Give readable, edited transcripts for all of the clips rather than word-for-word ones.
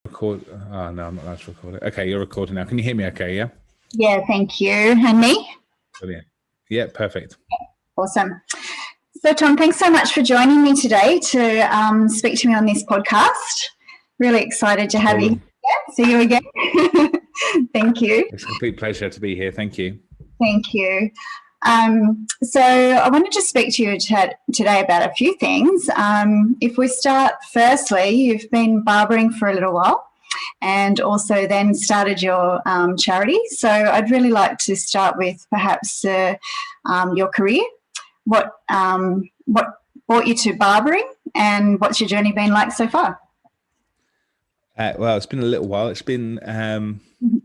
Record. Oh, no, I'm not allowed to record it. Okay, you're recording now. Can you hear me okay, yeah? Yeah, thank you. And me? Brilliant. Yeah, perfect. Awesome. So, Tom, thanks so much for joining me today to speak to me on this podcast. Really excited to have you. Yeah, see you again. Thank you. It's a complete pleasure to be here. Thank you. Thank you. So I wanted to speak to you today about a few things. If we start firstly, you've been barbering for a little while and also then started your charity. So I'd really like to start with perhaps your career. What brought you to barbering and what's your journey been like so far? Well, it's been a little while. It's been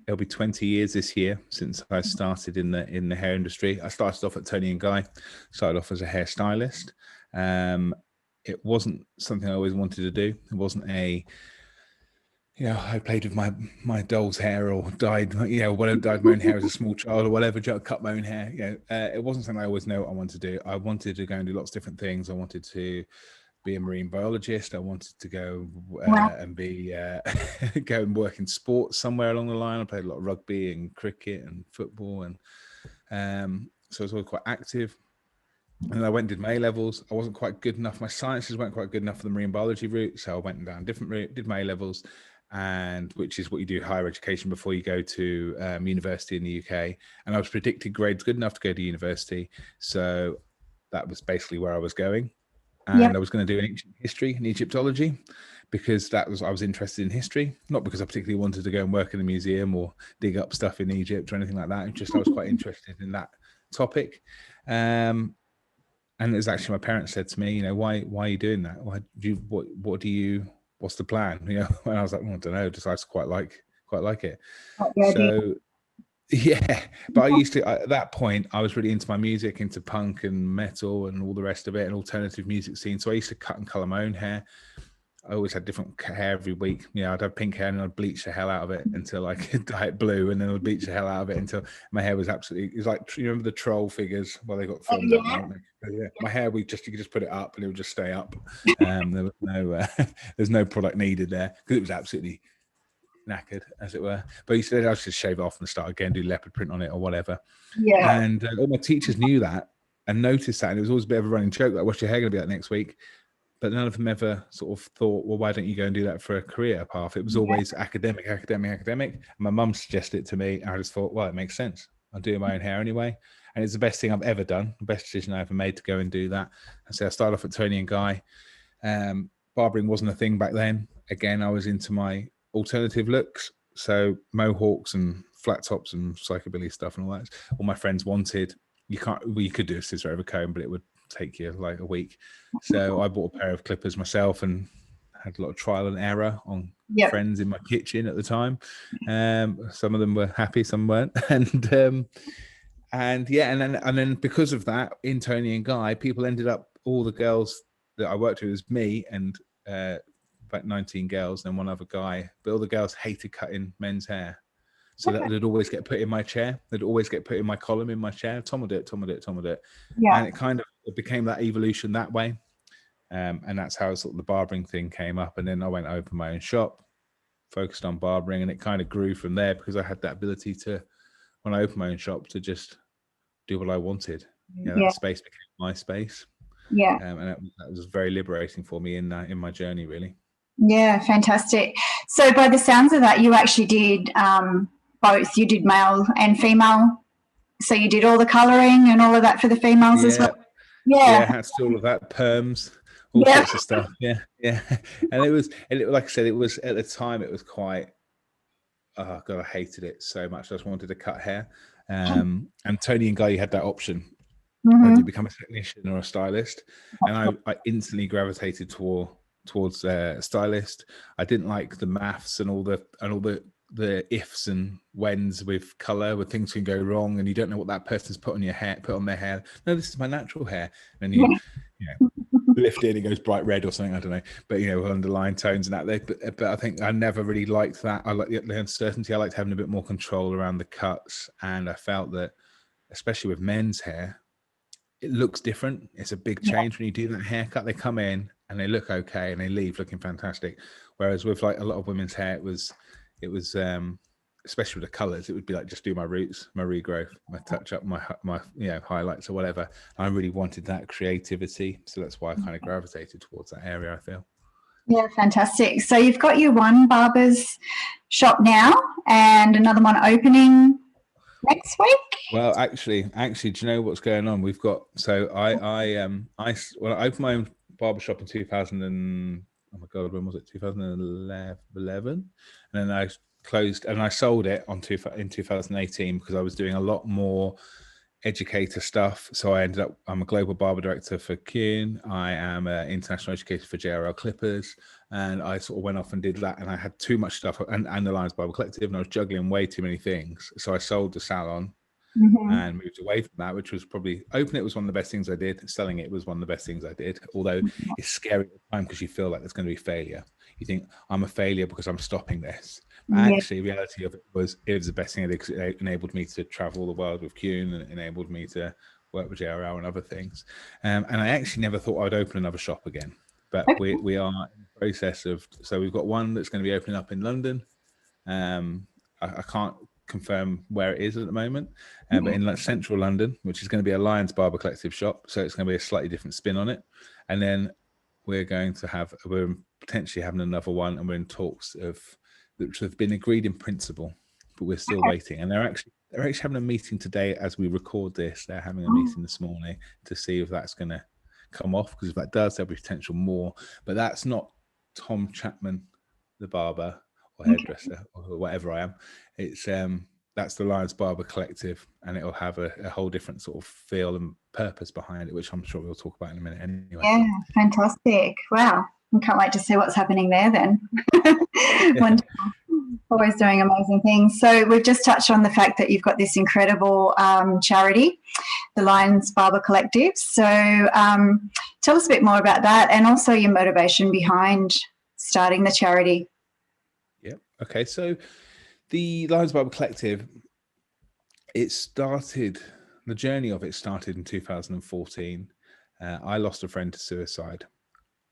it'll be 20 years this year since I started in the hair industry. I started off at Tony and Guy. Started off as a hairstylist. It wasn't something I always wanted to do. It wasn't I played with my doll's hair or dyed my own hair as a small child or whatever, cut my own hair. It wasn't something I always know what I wanted to do. I wanted to go and do lots of different things. I wanted to be a marine biologist. I wanted to go and be go and work in sports somewhere along the line. I played a lot of rugby and cricket and football, and so I was always quite active. And I went and did my A-levels. I wasn't quite good enough. My sciences weren't quite good enough for the marine biology route, so I went down a different route, did my A-levels, and which is what you do higher education before you go to university in the UK. And I was predicted grades good enough to go to university, so that was basically where I was going. And I was going to do ancient history and Egyptology because I was interested in history, not because I particularly wanted to go and work in a museum or dig up stuff in Egypt or anything like that. It's just I was quite interested in that topic. And it was actually my parents said to me, why are you doing that? What's the plan? And I was like, well, I don't know, just I just quite like it. So yeah, but I used to, at that point, I was really into my music, into punk and metal and all the rest of it, and alternative music scene. So I used to cut and color my own hair. I always had different hair every week. I'd have pink hair and I'd bleach the hell out of it until I could dye it blue, and then I'd bleach the hell out of it until my hair was absolutely, it was like, you remember the troll figures? Well, they got filmed up now, yeah. My hair, you could just put it up and it would just stay up. There was no, there's no product needed there because it was absolutely knackered, as it were. But he said I should shave it off and start again, do leopard print on it or whatever. Yeah. And all my teachers knew that and noticed that, and it was always a bit of a running joke, like, what's your hair going to be like next week? But none of them ever sort of thought, well, why don't you go and do that for a career path? It was always academic. And my mum suggested it to me, and I just thought, well, it makes sense. I'm doing my own hair anyway. And it's the best thing I've ever done, the best decision I ever made to go and do that. And so I started off at Tony and Guy. Barbering wasn't a thing back then. Again, I was into my alternative looks, so mohawks and flat tops and psychobilly stuff and all that. All my friends wanted. You could do a scissor over comb, but it would take you like a week. So I bought a pair of clippers myself and had a lot of trial and error on friends in my kitchen at the time. Some of them were happy, some weren't. And then because of that, in Tony and Guy, people ended up, all the girls that I worked with was me and about 19 girls and one other guy, but all the girls hated cutting men's hair. So that they'd always get put in my chair. They'd always get put in my column in my chair. Tom will do it. Yeah. And it became that evolution that way. And that's how sort of the barbering thing came up. And then I went over my own shop, focused on barbering, and it kind of grew from there because I had that ability to, when I opened my own shop, to just do what I wanted. That space became my space. Yeah. And that was very liberating for me in my journey, really. Yeah, fantastic. So by the sounds of that, you actually did both. You did male and female. So you did all the colouring and all of that for the females as well? Yeah, I had to do all of that, perms, all sorts of stuff. Yeah. And it was, like I said, it was, at the time, it was quite, oh God, I hated it so much. I just wanted to cut hair. And Tony and Guy, you had that option. Whether you become a technician or a stylist. And I instantly gravitated towards a stylist. I didn't like the maths and all the ifs and whens with color, where things can go wrong and you don't know what that person's put on their hair. No, this is my natural hair. And you lift it and it goes bright red or something, I don't know, but underlying tones and that. But I think I never really liked that. I like the uncertainty. I liked having a bit more control around the cuts, and I felt that, especially with men's hair, it looks different. It's a big change when you do that haircut. They come in and they look okay and they leave looking fantastic. Whereas with like a lot of women's hair, it was especially with the colors, it would be like just do my roots, my regrowth, my touch up, my highlights or whatever. I really wanted that creativity, so that's why I kind of gravitated towards that area, I feel. Yeah, fantastic. So you've got your one barber's shop now and another one opening next week? Well, actually, do you know what's going on? We've got, so I opened my own barbershop in 2000 and, oh my God, when was it? 2011. And then I closed and I sold it in 2018 because I was doing a lot more educator stuff. So I'm a global barber director for Kuhn. I am an international educator for JRL Clippers. And I sort of went off and did that. And I had too much stuff and the Lions Barber Collective, and I was juggling way too many things. So I sold the salon and moved away from that, which was probably, opening it was one of the best things I did. Selling it was one of the best things I did. Although it's scary at the time because you feel like there's going to be failure. You think I'm a failure because I'm stopping this. Actually, the reality of it was the best thing I did because it enabled me to travel the world with Kuhn, and it enabled me to work with JRL and other things. And I actually never thought I'd open another shop again. But we are in the process of, so we've got one that's going to be opening up in London. I can't confirm where it is at the moment, but in like central London, which is going to be a Lions Barber Collective shop. So it's going to be a slightly different spin on it. And then we're potentially having another one, and we're in talks which have been agreed in principle, but we're still waiting. And they're actually having a meeting today as we record this. They're having a meeting this morning to see if that's going to come off, because if that does, there'll be potential more. But that's not Tom Chapman, the barber or hairdresser or whatever I am. It's that's the Lions Barber Collective, and it'll have a whole different sort of feel and purpose behind it, which I'm sure we'll talk about in a minute anyway. Yeah, fantastic. Wow. I can't wait to see what's happening there then. Wonderful. Always doing amazing things. So we've just touched on the fact that you've got this incredible charity, the Lions Barber Collective. So tell us a bit more about that, and also your motivation behind starting the charity. Yeah. Okay. So the Lions Barber Collective, the journey of it started in 2014. I lost a friend to suicide.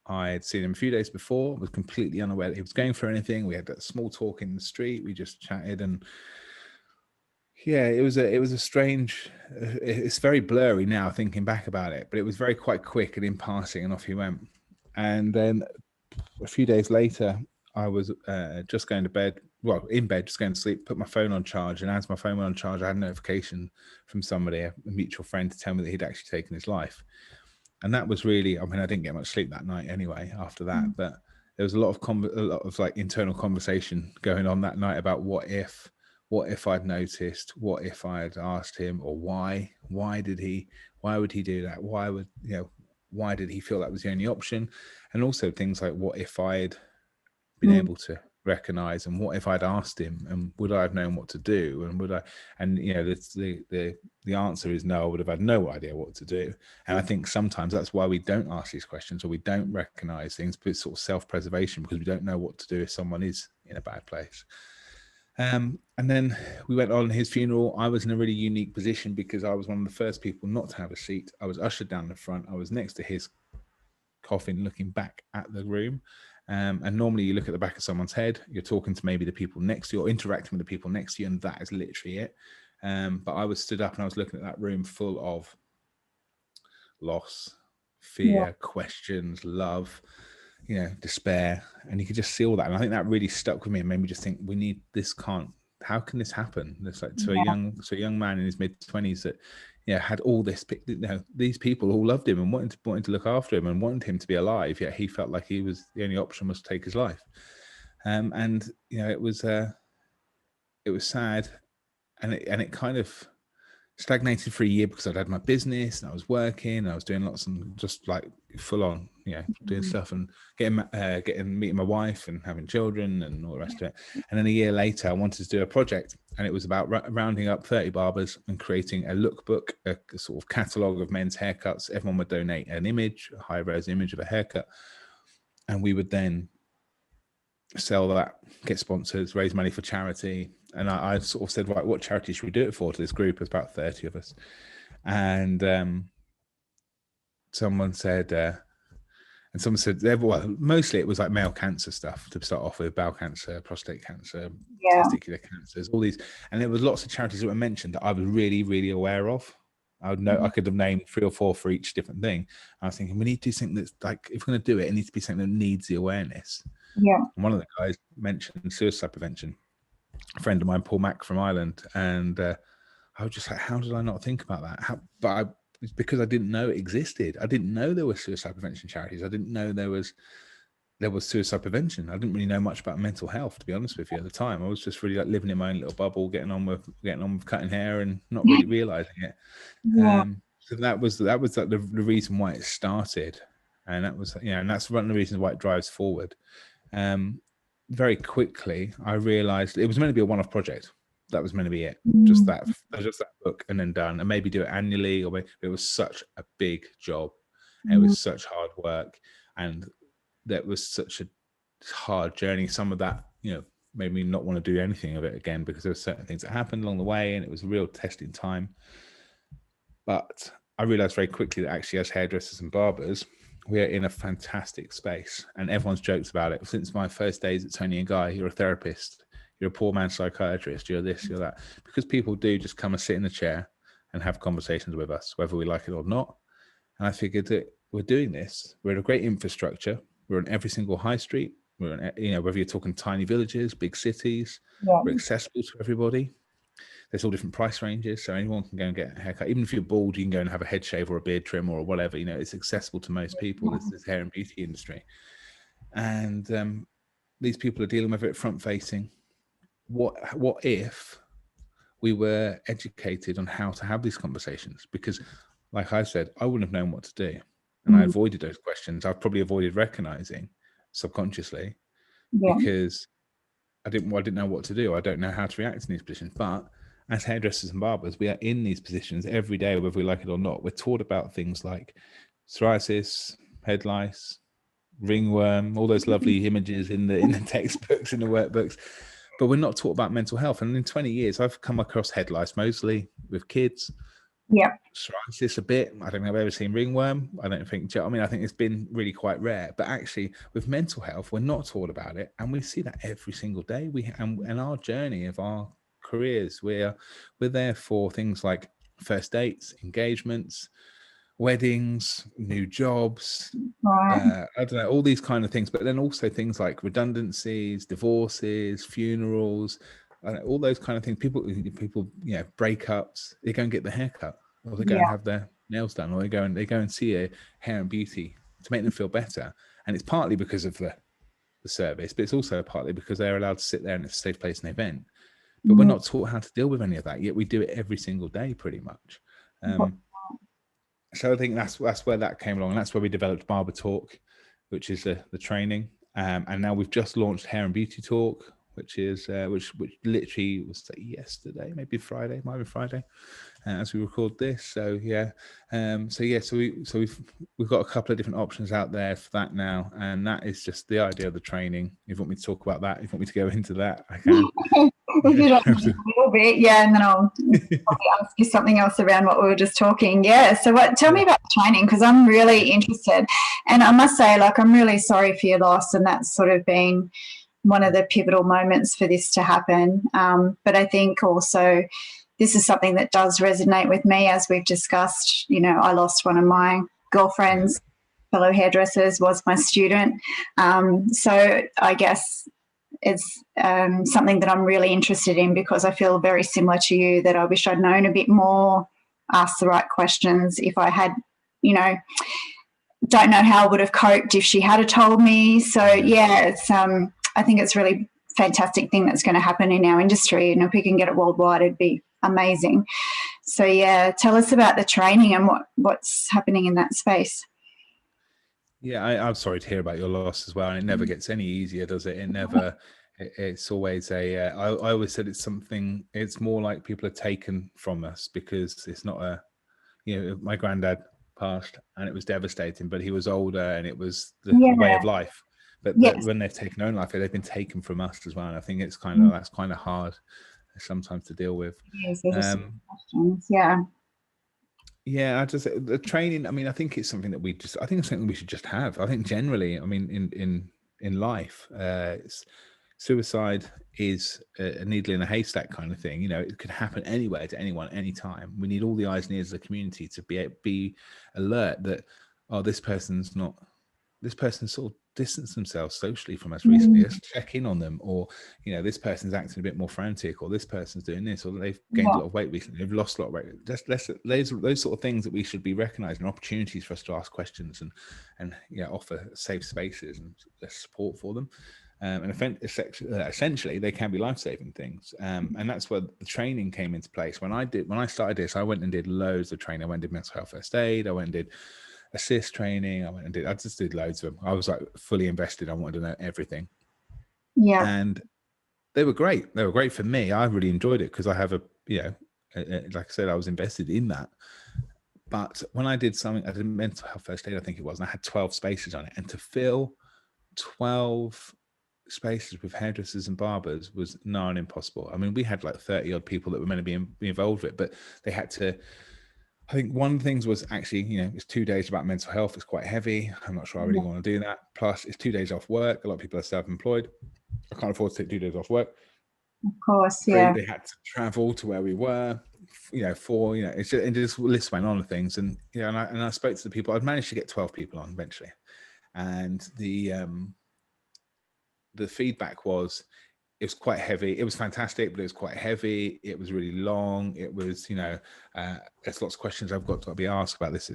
I had seen him a few days before, was completely unaware that he was going for anything. We had that small talk in the street. We just chatted, and yeah, it was a strange, it's very blurry now thinking back about it, but it was quite quick and in passing, and off he went. And then a few days later, I was just going to bed, in bed, just going to sleep, put my phone on charge. And as my phone went on charge, I had a notification from somebody, a mutual friend, to tell me that he'd actually taken his life. And that was really, I didn't get much sleep that night anyway after that, but there was a lot of like internal conversation going on that night about what if I'd noticed, what if I had asked him, or why would he do that? Why did he feel that was the only option? And also things like, what if I'd been able to recognize, and what if I'd asked him, and would I have known what to do? And the answer is no, I would have had no idea what to do. And I think sometimes that's why we don't ask these questions, or we don't recognize things, but it's sort of self-preservation, because we don't know what to do if someone is in a bad place. And then we went on his funeral. I was in a really unique position because I was one of the first people not to have a seat. I was ushered down the front. I was next to his coffin, looking back at the room. And normally you look at the back of someone's head, you're talking to maybe the people next to you, or interacting with the people next to you, and that is literally it. But I was stood up and I was looking at that room full of loss, fear, questions, love, despair, and you could just see all that. And I think that really stuck with me and made me just think, how can this happen? It's like to a young man in his mid-20s that had all this, these people all loved him and wanted to look after him and wanted him to be alive, yet he felt like the only option was to take his life. And it was sad, and it kind of stagnated for a year because I'd had my business and I was working and I was doing lots and just like full on, doing stuff and meeting my wife and having children and all the rest of it. And then a year later, I wanted to do a project, and it was about rounding up 30 barbers and creating a lookbook, a sort of catalogue of men's haircuts. Everyone would donate an image, a high-res image of a haircut, and we would then sell that, get sponsors, raise money for charity. And I sort of said, right, what charity should we do it for, to this group of about 30 of us? And someone said, And someone said, well, mostly it was like male cancer stuff to start off with, bowel cancer, prostate cancer, testicular cancers, all these. And there was lots of charities that were mentioned that I was really, really aware of. I would know, I could have named 3 or 4 for each different thing. And I was thinking, we need to do something that's like, if we're going to do it, it needs to be something that needs the awareness. Yeah. And one of the guys mentioned suicide prevention, a friend of mine, Paul Mack from Ireland. And I was just like, how did I not think about that? It's because I didn't know it existed. I didn't know there were suicide prevention charities. I didn't know there was suicide prevention. I didn't really know much about mental health, to be honest with you, at the time. I was just really like living in my own little bubble, getting on with cutting hair and not really realizing it. Yeah. So that was like the reason why it started, and that was, and that's one of the reasons why it drives forward. Very quickly, I realized it was meant to be a one-off project. That was meant to be it. Just that book and then done, and maybe do it annually, or maybe, it was such a big job. It was such hard work, and that was such a hard journey. Some of that, made me not want to do anything of it again, because there were certain things that happened along the way, and it was a real testing time. But I realized very quickly that actually, as hairdressers and barbers, we are in a fantastic space, and everyone's joked about it. Since my first days at Tony and Guy, you're a therapist, you're a poor man's psychiatrist, you're this, you're that, because people do just come and sit in the chair and have conversations with us, whether we like it or not. And I figured that we're doing this. We're in a great infrastructure. We're on every single high street. We're in, whether you're talking tiny villages, big cities, we're accessible to everybody. There's all different price ranges, so anyone can go and get a haircut. Even if you're bald, you can go and have a head shave or a beard trim or whatever. It's accessible to most people. This hair and beauty industry, and these people are dealing with it front facing. What if we were educated on how to have these conversations? Because, like I said, I wouldn't have known what to do, and I avoided those questions. I've probably avoided recognizing subconsciously because I didn't know what to do. I don't know how to react in these positions. But as hairdressers and barbers, we are in these positions every day, whether we like it or not. We're taught about things like psoriasis, head lice, ringworm, all those lovely images in the textbooks, in the workbooks. But we're not taught about mental health. And in 20 years, I've come across head lice mostly with kids. Yeah. Psoriasis a bit. I don't think I've ever seen ringworm. I think it's been really quite rare. But actually, with mental health, we're not taught about it, and we see that every single day. And our journey of our careers, we're there for things like first dates, engagements, weddings, new jobs, I don't know, all these kind of things. But then also things like redundancies, divorces, funerals, all those kind of things. People, breakups. They go and get their haircut, or they go and have their nails done, or they go and see a hair and beauty to make them feel better. And it's partly because of the service, but it's also partly because they're allowed to sit there and it's a safe place and event. But we're not taught how to deal with any of that, yet we do it every single day, pretty much. So I think that's where that came along. And that's where we developed Barber Talk, which is the training. And now we've just launched Hair and Beauty Talk, which is which literally was yesterday, maybe Friday, might be Friday, as we record this. So we've got a couple of different options out there for that now, and that is just the idea of the training. If you want me to talk about that, if you want me to go into that, I can. If you don't, a little bit, and then I'll probably ask you something else around what we were just talking. So tell me about the training, because I'm really interested, and I must say, I'm really sorry for your loss, and that's sort of been one of the pivotal moments for this to happen. But I think also this is something that does resonate with me, as we've discussed. I lost one of my girlfriends, fellow hairdressers, was my student. So I guess it's something that I'm really interested in, because I feel very similar to you, that I wish I'd known a bit more, asked the right questions. If I had, don't know how I would have coped if she had told me. So it's I think it's really fantastic thing that's going to happen in our industry, and if we can get it worldwide, it'd be amazing. So tell us about the training and what's happening in that space. I'm sorry to hear about your loss as well, and it never gets any easier, does it? It never. It's always I always said it's more like people are taken from us, because it's not my granddad passed and it was devastating, but he was older and it was the way of life. But when they've taken their own life, they've been taken from us as well. And I think it's that's kind of hard sometimes to deal with. Yes, questions. Yeah, I just the training. I mean, I think it's something that I think it's something we should just have. I think generally, I mean, in life, suicide is a needle in a haystack kind of thing. You know, it could happen anywhere to anyone, anytime. We need all the eyes and ears of the community to be alert that, oh, this person's sort of distanced themselves socially from us recently. Let's check in on them. Or, you know, this person's acting a bit more frantic, or this person's doing this, or they've gained a lot of weight recently, they've lost a lot of weight. Just those sort of things that we should be recognizing, opportunities for us to ask questions and offer safe spaces and support for them. And essentially they can be life-saving things, and that's where the training came into place. When I started this, I went and did loads of training. I went and did mental health first aid, I went and did assist training, I just did loads of them. I was like fully invested. I wanted to know everything. Yeah. And they were great for me. I really enjoyed it because I have like I said, I was invested in that. But when I did mental health first aid, I think it was, and I had 12 spaces on it, and to fill 12 spaces with hairdressers and barbers was nigh impossible. I mean, we had like 30 odd people that were meant to be involved with it, but they had to. I think one of the things was actually, it's 2 days about mental health. It's quite heavy. I'm not sure I really want to do that. Plus, it's 2 days off work. A lot of people are self-employed. I can't afford to take 2 days off work. Of course, yeah. They had to travel to where we were, it's just list went on of things. And, and I spoke to the people. I'd managed to get 12 people on eventually. And the feedback was, it was quite heavy. It was fantastic, but it was quite heavy. It was really long. It was, there's lots of questions I've got to be asked about this.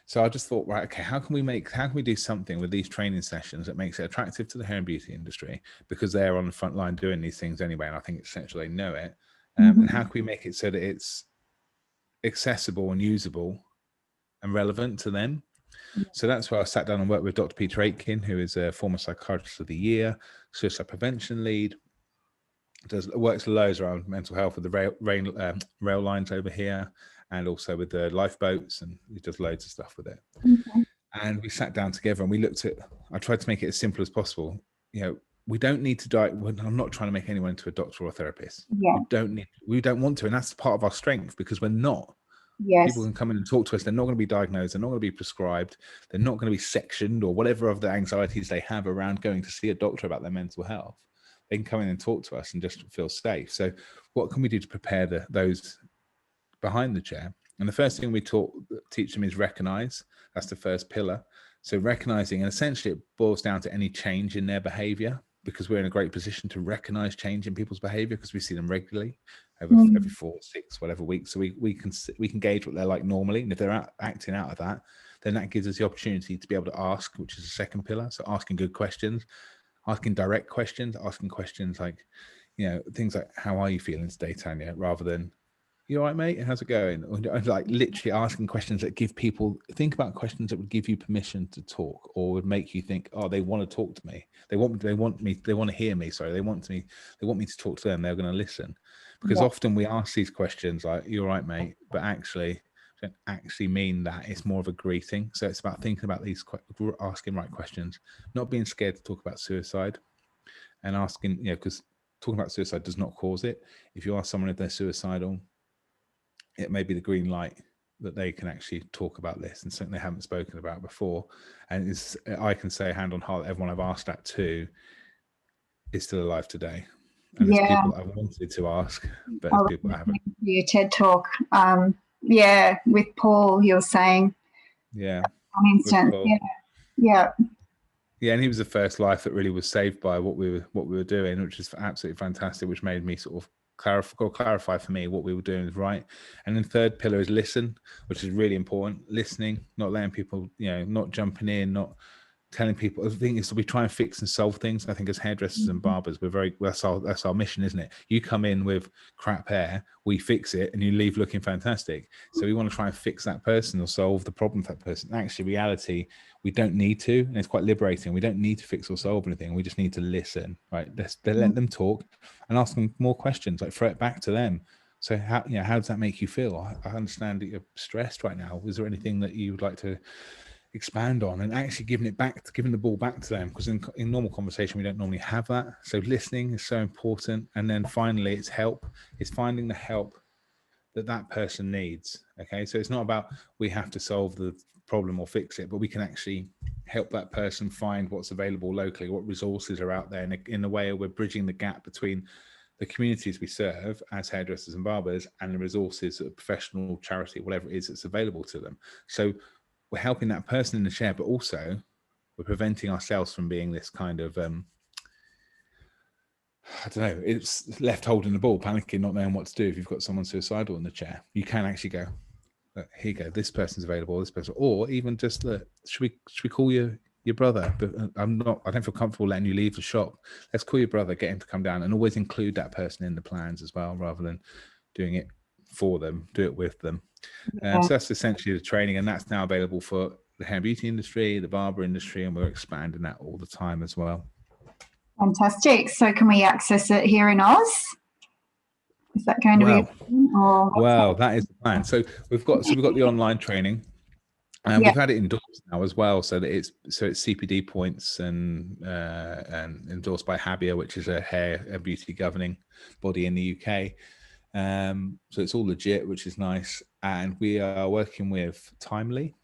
So I just thought, right, okay, how can we do something with these training sessions that makes it attractive to the hair and beauty industry, because they're on the front line doing these things anyway, and I think it's essential they know it. And how can we make it so that it's accessible and usable and relevant to them? So that's where I sat down and worked with Dr. Peter Aitken, who is a former Psychiatrist of the Year, suicide prevention lead, works loads around mental health with the rail lines over here, and also with the lifeboats, and he does loads of stuff with it. And we sat down together and we looked at, I tried to make it as simple as possible. We don't need to die. I'm not trying to make anyone into a doctor or a therapist. Yeah. We don't want to, and that's part of our strength, because we're not. Yes. People can come in and talk to us. They're not going to be diagnosed. They're not going to be prescribed. They're not going to be sectioned or whatever of the anxieties they have around going to see a doctor about their mental health. They can come in and talk to us and just feel safe. So what can we do to prepare those behind the chair? And the first thing we teach them is recognize. That's the first pillar. So recognizing, and essentially it boils down to any change in their behavior, because we're in a great position to recognize change in people's behavior because we see them regularly every 4, 6, whatever weeks. So we can gauge what they're like normally. And if they're acting out of that, then that gives us the opportunity to be able to ask, which is the second pillar. So asking good questions, asking direct questions, asking questions like, things like, how are you feeling today, Tanya? Rather than, you all right, mate? How's it going? Or like literally asking questions that think about questions that would give you permission to talk, or would make you think, oh, they want to talk to me. They want to hear me. Sorry. They want me to talk to them. They're going to listen. Because often we ask these questions like, you all right, mate? But actually don't actually mean that. It's more of a greeting. So it's about thinking about asking right questions, not being scared to talk about suicide, and asking, because talking about suicide does not cause it. If you ask someone if they're suicidal, it may be the green light that they can actually talk about this, and something they haven't spoken about before. And I can say hand on heart, everyone I've asked that to is still alive today. And there's people I wanted to ask, but there's people I haven't. Your TED talk, with Paul, you were saying. Yeah. Instant. Yeah. Yeah, and he was the first life that really was saved by what we were doing, which is absolutely fantastic, which made me sort of clarify for me what we were doing is right. And then third pillar is listen, which is really important. Listening, not letting people, not jumping in, not telling people. The thing is, we try and fix and solve things. I think as hairdressers and barbers, that's our mission, isn't it? You come in with crap hair, we fix it, and you leave looking fantastic. So we want to try and fix that person or solve the problem for that person. Actually, reality, we don't need to, and it's quite liberating. We don't need to fix or solve anything. We just need to listen, right? Let them talk and ask them more questions, like throw it back to them. So how does that make you feel? I understand that you're stressed right now. Is there anything that you would like to expand on? And actually giving the ball back to them, because in normal conversation we don't normally have that. So listening is so important. And then finally, it's help. It's finding the help that person needs. Okay, so it's not about we have to solve the problem or fix it, but we can actually help that person find what's available locally, what resources are out there, in a way we're bridging the gap between the communities we serve as hairdressers and barbers and the resources of professional charity, whatever it is that's available to them. So we're helping that person in the chair, but also we're preventing ourselves from being this kind of I don't know, it's left holding the ball, panicking, not knowing what to do. If you've got someone suicidal in the chair, you can actually go, here you go, this person's available, this person, or even just should we call your brother? But I don't feel comfortable letting you leave the shop. Let's call your brother, get him to come down, and always include that person in the plans as well, rather than doing it for them, do it with them. So that's essentially the training, and that's now available for the hair and beauty industry, the barber industry, and we're expanding that all the time as well. Fantastic. So can we access it here in Oz? Is that going to be? Well, that is the plan. So we've got the online training, and we've had it endorsed now as well, so that it's CPD points and endorsed by Habia, which is a hair and beauty governing body in the UK. So it's all legit, which is nice. And we are working with Timely.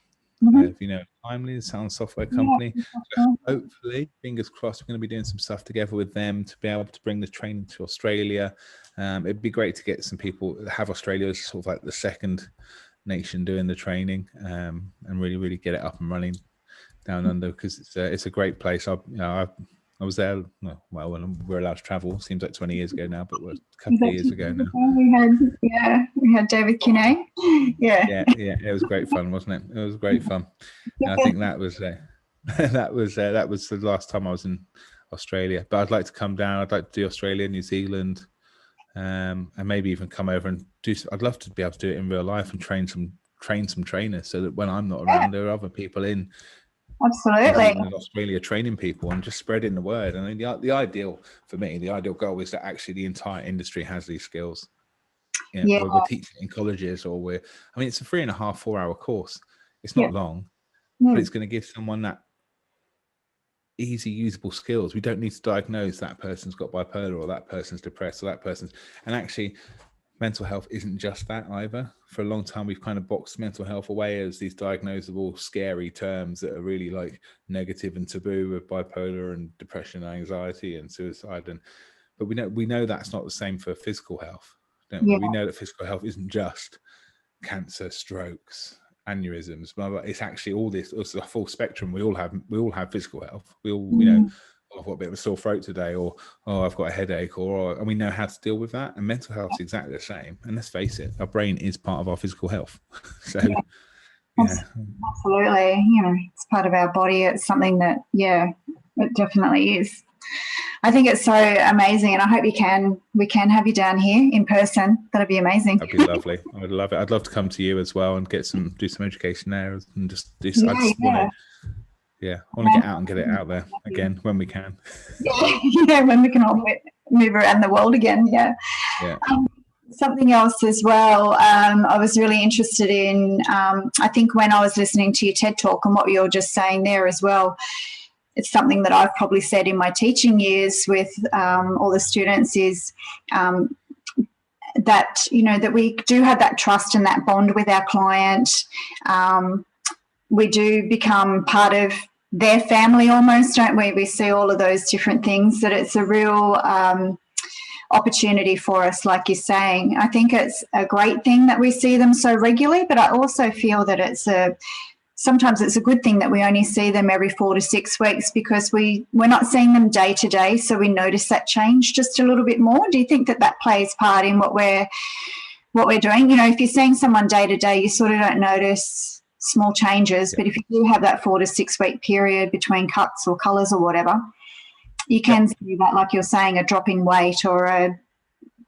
If you know Timely, the sound software company. So hopefully, fingers crossed, we're going to be doing some stuff together with them to be able to bring the training to Australia. It'd be great to get some people, have Australia as sort of like the second nation doing the training, and really get it up and running down under, because it's a great place. I was there, well, when we were allowed to travel. Seems like 20 years ago now, but we're a couple of years ago now. We had David Kinney. Yeah. It was great fun, wasn't it? It was great fun. And I think that was the last time I was in Australia. But I'd like to come down. I'd like to do Australia, New Zealand, and maybe even come over and do. I'd love to be able to do it in real life and train some trainers, so that when I'm not around, there are other people in. Absolutely. In Australia training people and just spreading the word. And the ideal for me, the ideal goal is that actually the entire industry has these skills. We're teaching in colleges, or it's a 3.5, 4 hour course. It's not long, but it's going to give someone that easy usable skills. We don't need to diagnose that person's got bipolar, or that person's depressed, or that person's, and actually mental health isn't just that either. For a long time, we've kind of boxed mental health away as these diagnosable, scary terms that are really like negative and taboo, with bipolar and depression, anxiety, and suicide. But we know that's not the same for physical health, don't we? We know that physical health isn't just cancer, strokes, aneurysms, but it's actually all this. It's a full spectrum. We all have physical health. We all, I've got a bit of a sore throat today, or I've got a headache, and we know how to deal with that. And mental health is exactly the same. And let's face it, our brain is part of our physical health. So, absolutely. It's part of our body. It's something that, it definitely is. I think it's so amazing, and I hope we can have you down here in person. That'd be amazing. That'd be lovely. I would love it. I'd love to come to you as well and do some education there, and just do. I want to get out and get it out there again when we can. When we can all move around the world again. Something else as well, I was really interested in, I think when I was listening to your TED Talk and what you were just saying there as well, it's something that I've probably said in my teaching years with all the students is that, that we do have that trust and that bond with our client. We do become part of their family almost, don't we? We see all of those different things, that it's a real opportunity for us, like you're saying. I think it's a great thing that we see them so regularly, but I also feel that sometimes it's a good thing that we only see them every 4 to 6 weeks, because we're not seeing them day to day, so we notice that change just a little bit more. Do you think that plays part in what we're doing? If you're seeing someone day to day, you sort of don't notice small changes, but if you do have that 4 to 6 week period between cuts or colours or whatever, you can see that, like you're saying, a drop in weight, or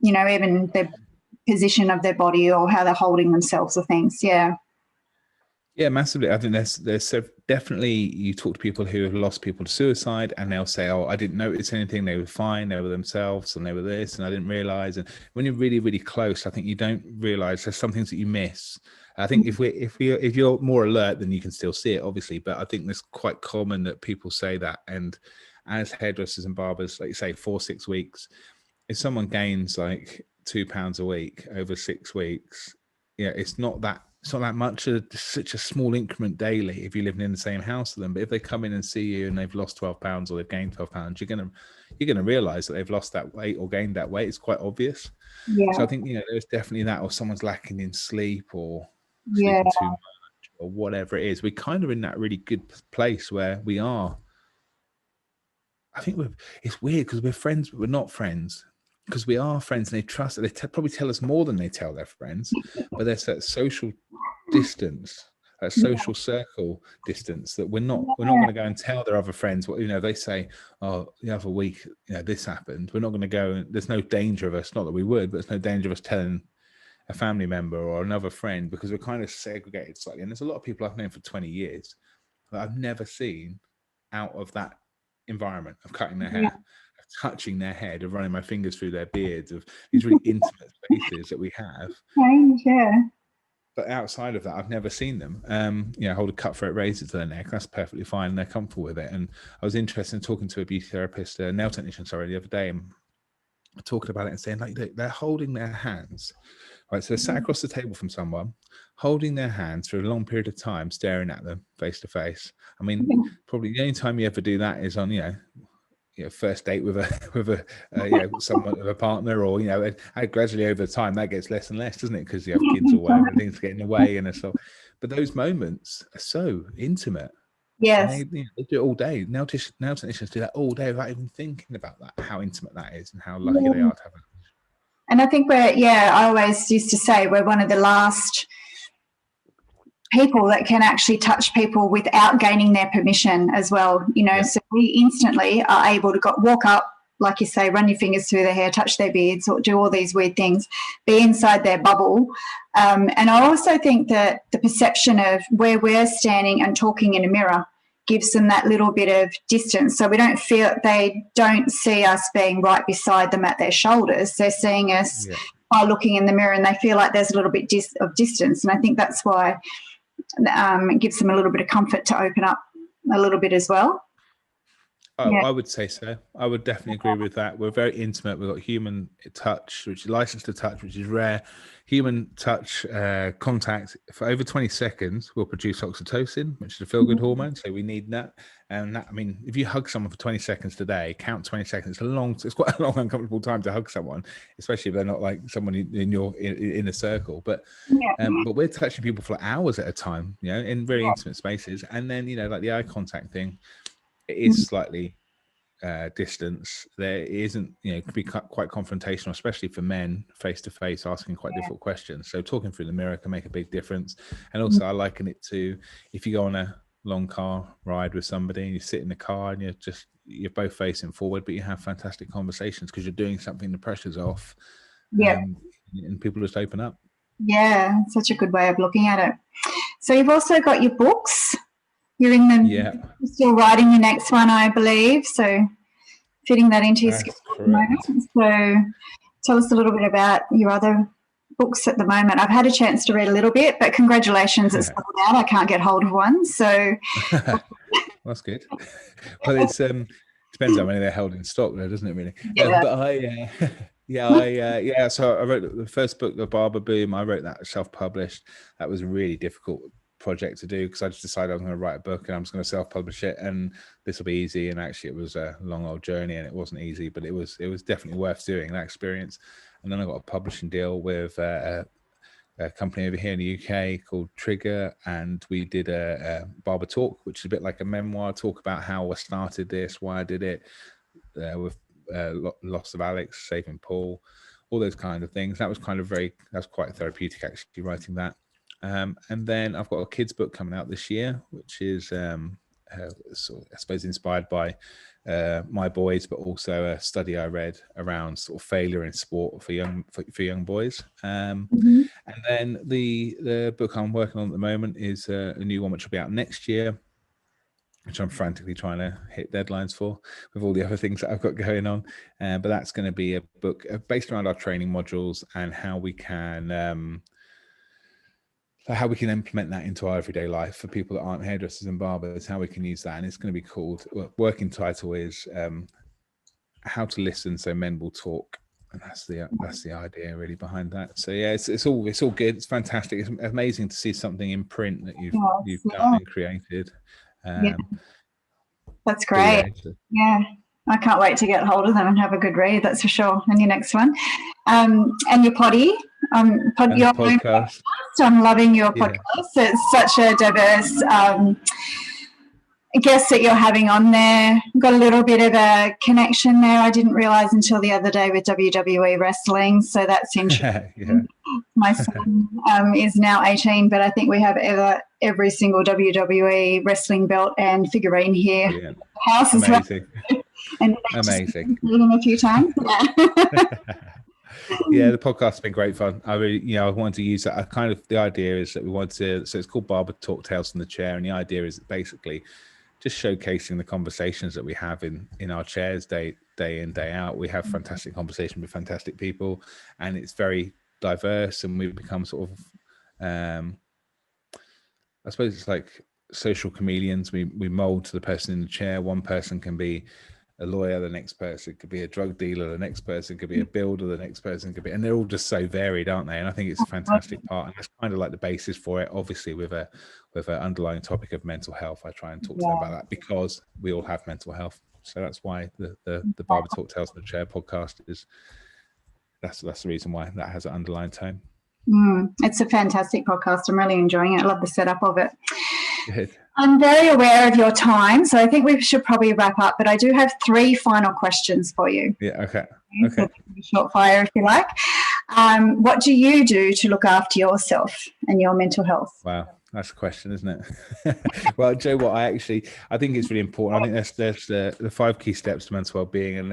even the position of their body or how they're holding themselves or things. Yeah, massively. I think there's definitely, you talk to people who have lost people to suicide, and they'll say, I didn't notice anything. They were fine. They were themselves, and they were this, and I didn't realize. And when you're really, really close, I think you don't realize there's some things that you miss. I think if you're more alert, then you can still see it, obviously. But I think it's quite common that people say that. And as hairdressers and barbers, like you say, 4 6 weeks, if someone gains like £2 a week over 6 weeks, it's not that much. Such a small increment daily if you're living in the same house with them. But if they come in and see you and they've lost £12 or they've gained £12, you're gonna realize that they've lost that weight or gained that weight. It's quite obvious. Yeah. So I think there's definitely that, or someone's lacking in sleep or Yeah. sleeping too much or whatever it is. We're kind of in that really good place where we are. I think it's weird because we're friends, but we're not friends. Because we are friends and they trust it. They probably tell us more than they tell their friends, but there's that social distance, that social circle distance, that we're not going to go and tell their other friends what they say. Oh, the other week this happened. We're not going to go. There's no danger of us, not that we would, but there's no danger of us telling a family member or another friend, because we're kind of segregated slightly. And there's a lot of people I've known for 20 years that I've never seen out of that environment of cutting their hair, of touching their head, of running my fingers through their beards, of these really intimate spaces that we have. But outside of that, I've never seen them hold a cutthroat razor to their neck. That's perfectly fine, and they're comfortable with it. And I was interested in talking to a beauty therapist, a nail technician, the other day, and talking about it and saying, like, they're holding their hands, right? So they're sat across the table from someone, holding their hands for a long period of time, staring at them face to face. I mean, probably the only time you ever do that is on, first date with someone, with a partner, or gradually over time that gets less and less, doesn't it? Because you have kids or whatever, things get in the way, and so. But those moments are so intimate. Yes. And they do it all day. Nail technicians do that all day without even thinking about that, how intimate that is, and how lucky they are to have it. And I think I always used to say we're one of the last people that can actually touch people without gaining their permission as well, so we instantly are able to walk up, like you say, run your fingers through their hair, touch their beards, or do all these weird things, be inside their bubble. And I also think that the perception of where we're standing and talking in a mirror gives them that little bit of distance, so they don't see us being right beside them at their shoulders. They're seeing us by looking in the mirror, and they feel like there's a little bit of distance. And I think that's why it gives them a little bit of comfort to open up a little bit as well. I would say so. I would definitely agree with that. We're very intimate. We've got human touch, which is licensed to touch, which is rare. Human touch contact for over 20 seconds will produce oxytocin, which is a feel-good hormone. So we need that. And that, I mean, if you hug someone for 20 seconds today, count 20 seconds. It's quite a long, uncomfortable time to hug someone, especially if they're not like someone in a circle. But but we're touching people for hours at a time, in very intimate spaces. And then like the eye contact thing, it is slightly distance. There isn't, it could be quite confrontational, especially for men face to face, asking quite difficult questions. So talking through the mirror can make a big difference. And also I liken it to if you go on a long car ride with somebody and you sit in the car and you're both facing forward, but you have fantastic conversations because you're doing something, the pressure's off. And people just open up. Yeah, such a good way of looking at it. So you've also got your books. You're in them. You're still writing your next one, I believe. So fitting that into your schedule at the moment. So tell us a little bit about your other books at the moment. I've had a chance to read a little bit, but congratulations, it's sold out. I can't get hold of one. So that's good. Well, it's depends how many they're held in stock there, doesn't it, really? So I wrote the first book, The Barber Boom. I wrote that self-published. That was a really difficult project to do because I just decided I was going to write a book and I'm just going to self-publish it, and this will be easy. And actually it was a long old journey and it wasn't easy, but it was definitely worth doing, that experience. And then I got a publishing deal with a company over here in the UK called Trigger, and we did a barber talk, which is a bit like a memoir, talk about how I started this, why I did it, with loss of Alex, saving Paul, all those kind of things. That was quite therapeutic actually, writing that. And then I've got a kids book coming out this year, which is sort of, I suppose, inspired by my boys, but also a study I read around sort of failure in sport for young boys. And then the book I'm working on at the moment is a new one which will be out next year, which I'm frantically trying to hit deadlines for with all the other things that I've got going on. But that's going to be a book based around our training modules and how we can implement that into our everyday life for people that aren't hairdressers and barbers, how we can use that. And it's going to be called, working title is How to Listen So Men Will Talk. And that's the idea really behind that. So yeah, it's all good. It's fantastic. It's amazing to see something in print that you've done and created. That's great. Yeah, I can't wait to get hold of them and have a good read. That's for sure. And your next one, and your potty, your podcast. I'm loving your podcast. It's such a diverse guests that you're having on there. Got a little bit of a connection there. I didn't realise until the other day with WWE wrestling, so that's interesting. My son is now 18, but I think we have every single WWE wrestling belt and figurine here. Brilliant. House is amazing. And amazing. Him a few times. Yeah, the podcast's been great fun. I really, I wanted to use that. The idea is that we want to, so it's called Barber Talk Tales from the Chair, and the idea is basically just showcasing the conversations that we have in our chairs day in, day out. We have fantastic conversation with fantastic people, and it's very diverse, and we've become sort of, I suppose it's like social chameleons. We mold to the person in the chair. One person can be a lawyer, the next person could be a drug dealer, the next person could be a builder, the next person could be, and they're all just so varied, aren't they? And I think it's a fantastic part, and that's kind of like the basis for it. Obviously, with an underlying topic of mental health, I try and talk to them about that, because we all have mental health. So that's why the Barber Talk Tales from the Chair podcast is, that's the reason why that has an underlying tone. It's a fantastic podcast. I'm really enjoying it. I love the setup of it. Good. I'm very aware of your time, so I think we should probably wrap up, but I do have 3 final questions for you. Yeah, okay. So short fire, if you like. What do you do to look after yourself and your mental health? Wow, that's a question, isn't it? Well, Joe, what I think it's really important. I think there's the 5 key steps to mental well-being, and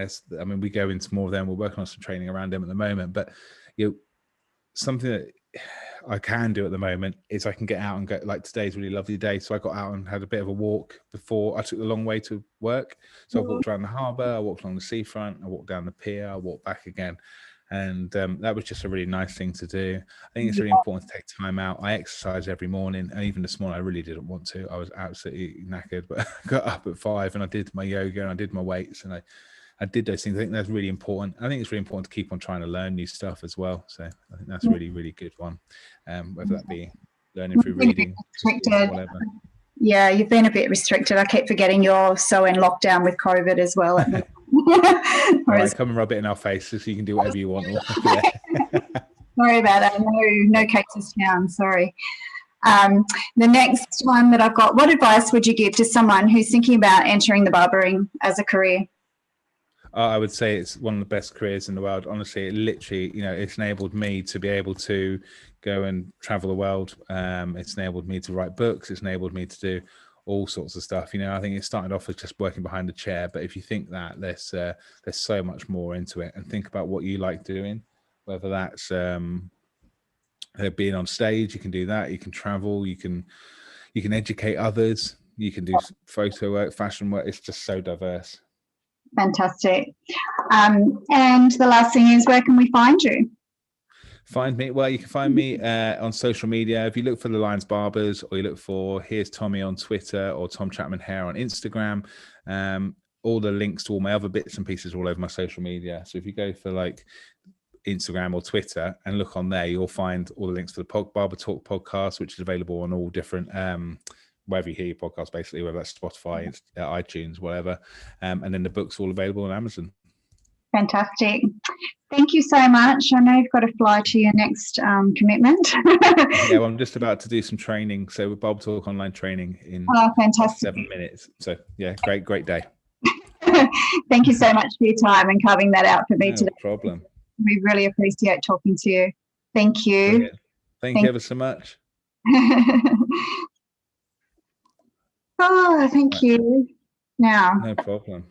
we go into more of them. We're working on some training around them at the moment, but something that I can do at the moment is I can get out and go, like today's a really lovely day. So I got out and had a bit of a walk before I took the long way to work. So I walked around the harbour, I walked along the seafront, I walked down the pier, I walked back again. And that was just a really nice thing to do. I think it's really important to take time out. I exercise every morning, and even this morning I really didn't want to. I was absolutely knackered, but I got up at 5 and I did my yoga and I did my weights, and I did those things. I think that's really important. I think it's really important to keep on trying to learn new stuff as well. So I think that's a really, really good one. Whether that be learning through reading, whatever. Yeah, you've been a bit restricted. I keep forgetting you're so in lockdown with COVID as well. Whereas, come and rub it in our faces so you can do whatever you want. Sorry about that. No cases found. Sorry. The next one that I've got, what advice would you give to someone who's thinking about entering the barbering as a career? I would say it's one of the best careers in the world. Honestly, it literally, it's enabled me to be able to go and travel the world. It's enabled me to write books. It's enabled me to do all sorts of stuff. I think it started off as just working behind the chair, but if you think that, there's so much more into it, and think about what you like doing, whether that's being on stage. You can do that. You can travel. You can educate others. You can do photo work, fashion work. It's just so diverse. Fantastic. And the last thing is, where can we find you? Find me? Well, you can find me on social media. If you look for The Lions Barbers, or you look for Here's Tommy on Twitter, or Tom Chapman Hair on Instagram, all the links to all my other bits and pieces are all over my social media. So if you go for like Instagram or Twitter and look on there, you'll find all the links for the Barber Talk podcast, which is available on all different wherever you hear your podcast, basically, whether that's Spotify, iTunes, whatever. And then the book's all available on Amazon. Fantastic. Thank you so much. I know you've got to fly to your next commitment. Yeah, well, I'm just about to do some training. So with Barber Talk online training in fantastic. 7 minutes. So yeah, great day. Thank you so much for your time and carving that out for me today. No problem. We really appreciate talking to you. Thank you. Brilliant. Thank you ever so much. Oh, thank you. Now. No problem.